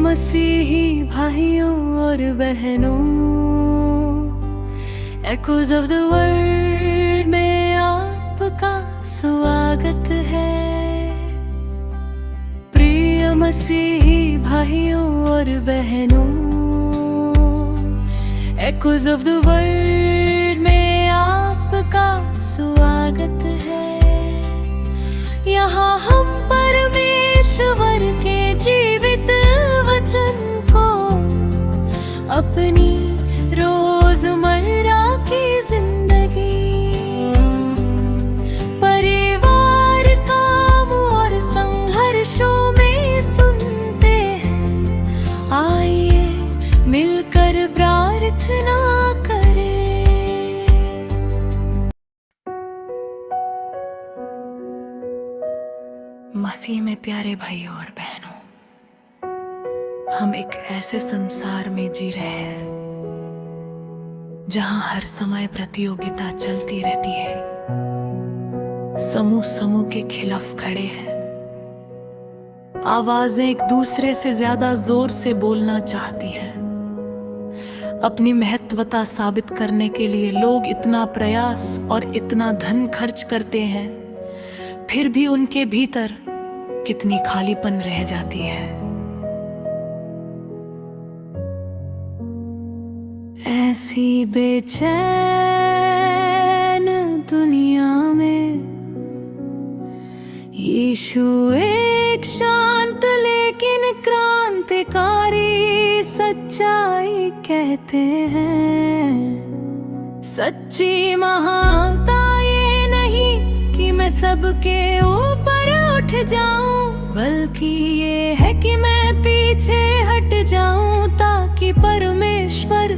मसीही भाइयों और बहनों, Echoes of the Word में आपका स्वागत है। प्रिय मसीही भाइयों और बहनों, Echoes of the Word में आपका स्वागत है। यहाँ हम परमेश्वर के जीवित वचन को अपनी रोजमर्रा की जिंदगी, परिवार, काम और संघर्षों में सुनते हैं। आइए मिलकर प्रार्थना करें। मसीह में प्यारे भाइयों और बहनों, हम एक ऐसे संसार में जी रहे हैं जहां हर समय प्रतियोगिता चलती रहती है। समूह समूह के खिलाफ खड़े हैं। आवाजें एक दूसरे से ज्यादा जोर से बोलना चाहती हैं। अपनी महत्वता साबित करने के लिए लोग इतना प्रयास और इतना धन खर्च करते हैं, फिर भी उनके भीतर कितनी खालीपन रह जाती है। ऐसी बेचैन दुनिया में यीशु एक शांत लेकिन क्रांतिकारी सच्चाई कहते हैं। सच्ची महानता ये नहीं कि मैं सबके ऊपर उठ जाऊं, बल्कि ये है कि मैं पीछे हट जाऊं ताकि परमेश्वर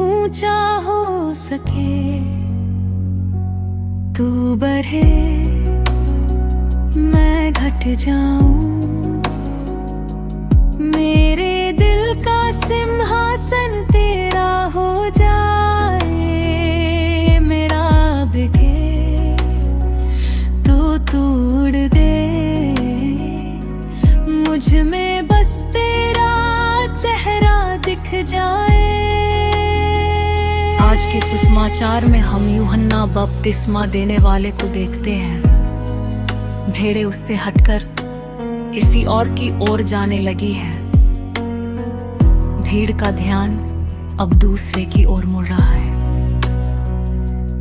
ऊंचा हो सके। तू बढ़े मैं घट जाऊं, मेरे दिल का सिंहासन तेरा हो जाए। मेरा बिके तो तोड़ दे, मुझ में बस तेरा चेहरा दिख जाए। आज के सुसमाचार में हम यूहन्ना बपतिस्मा देने वाले को देखते हैं। भेड़ें उससे हटकर किसी और की ओर जाने लगी है। भीड़ का ध्यान अब दूसरे की ओर मुड़ रहा है।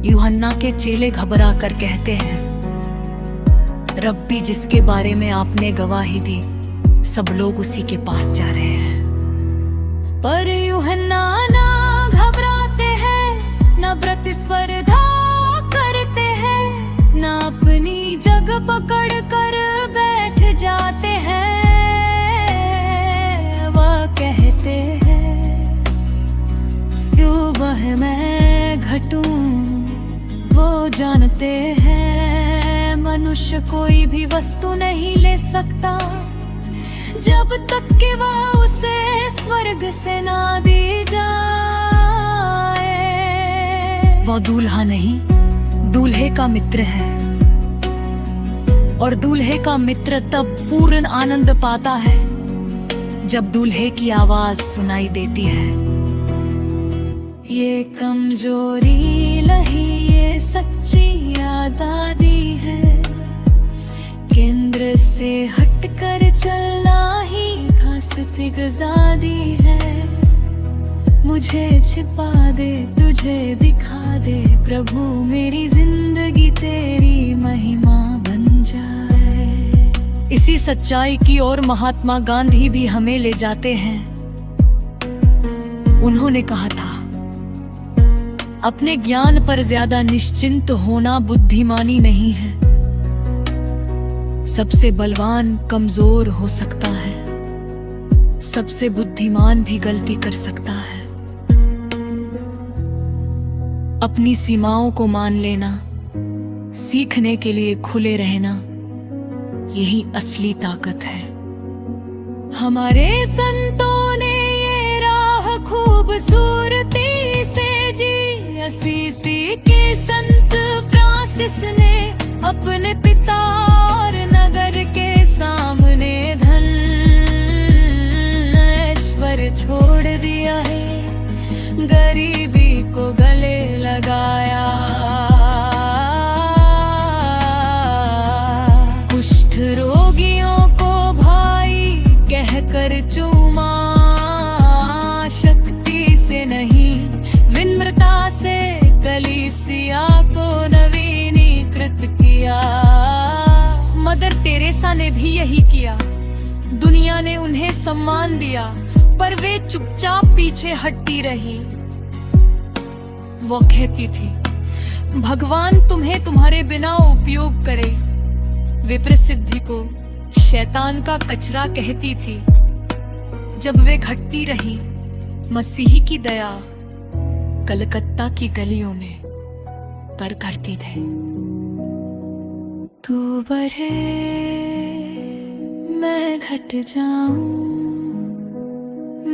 यूहन्ना के चेले घबरा कर कहते हैं, रब्बी जिसके बारे में आपने गवाही दी, सब लोग उसी के पास जा रहे हैं। पर यूहन्ना ना घबराते हैं, न प्रतिस्पर्धा करते हैं, न अपनी जगह पकड़ कर बैठ जाते हैं। वह कहते हैं, क्यों वह मैं घटूं। वो जानते हैं मनुष्य कोई भी वस्तु नहीं ले सकता जब तक कि वह उसे स्वर्ग से ना दी जाए। वो दूल्हा नहीं, दूल्हे का मित्र है, और दूल्हे का मित्र तब पूर्ण आनंद पाता है जब दूल्हे की आवाज सुनाई देती है। ये कमजोरी नहीं, ये सच्ची आजादी है। केंद्र से हटकर चलना ही खासती आजादी है। मुझे छिपा दे, तुझे दिखा दे प्रभु, मेरी जिंदगी तेरी महिमा बन जाए। इसी सच्चाई की ओर महात्मा गांधी भी हमें ले जाते हैं। उन्होंने कहा था, अपने ज्ञान पर ज्यादा निश्चिंत होना बुद्धिमानी नहीं है। सबसे बलवान कमजोर हो सकता है, सबसे बुद्धिमान भी गलती कर सकता है। अपनी सीमाओं को मान लेना, सीखने के लिए खुले रहना, यही असली ताकत है। हमारे संतों ने ये राह खूबसूरती से जी। असीसी के संत फ्रांसिस ने अपने पिता और नगर के सामने धन ईश्वर छोड़ दिया है, गरीबी को गले लगाया। कुष्ठ रोगियों को भाई कहकर चूमा, शक्ति से नहीं विनम्रता से कलीसिया को नवीनीकृत किया। मदर टेरेसा ने भी यही किया। दुनिया ने उन्हें सम्मान दिया, पर वे चुपचाप पीछे हटती रही। वो कहती थी, भगवान तुम्हें तुम्हारे बिना उपयोग करे। वे प्रसिद्धि को शैतान का कचरा कहती थी। जब वे घटती रही, मसीही की दया कलकत्ता की गलियों में पर करती थे। तू बढ़े मैं घट जाऊं,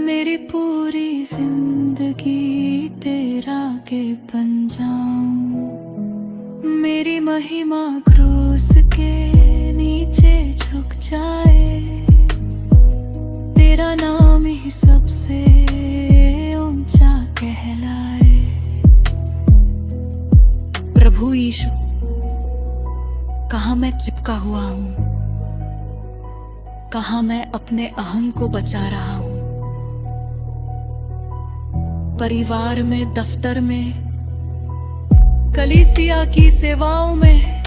मेरी पूरी जिंदगी तेरा के बन जाऊं। मेरी महिमा क्रूस के नीचे झुक जाए, तेरा नाम ही सबसे ऊंचा कहलाए। प्रभु यीशु, कहाँ मैं चिपका हुआ हूँ, कहाँ मैं अपने अहं को बचा रहा हूँ। परिवार में, दफ्तर में, कलीसिया की सेवाओं में,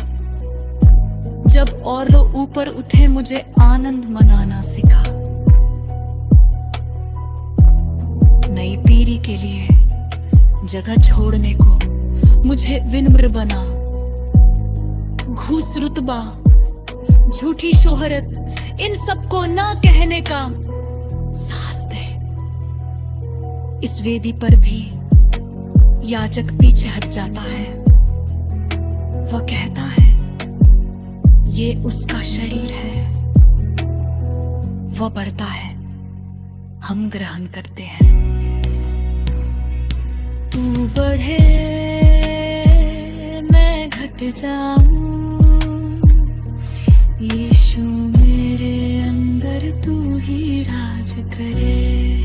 जब और लोग ऊपर उठे मुझे आनंद मनाना सिखा। नई पीढ़ी के लिए जगह छोड़ने को मुझे विनम्र बना। घूस, रुतबा, झूठी शोहरत, इन सबको ना कहने का साहस दे। इस वेदी पर भी याजक पीछे हट जाता है। वह कहता है, ये उसका शरीर है। वह बढ़ता है, हम ग्रहण करते हैं। तू बढ़े मैं घट जाऊं, यीशु मेरे अंदर तू ही राज करे।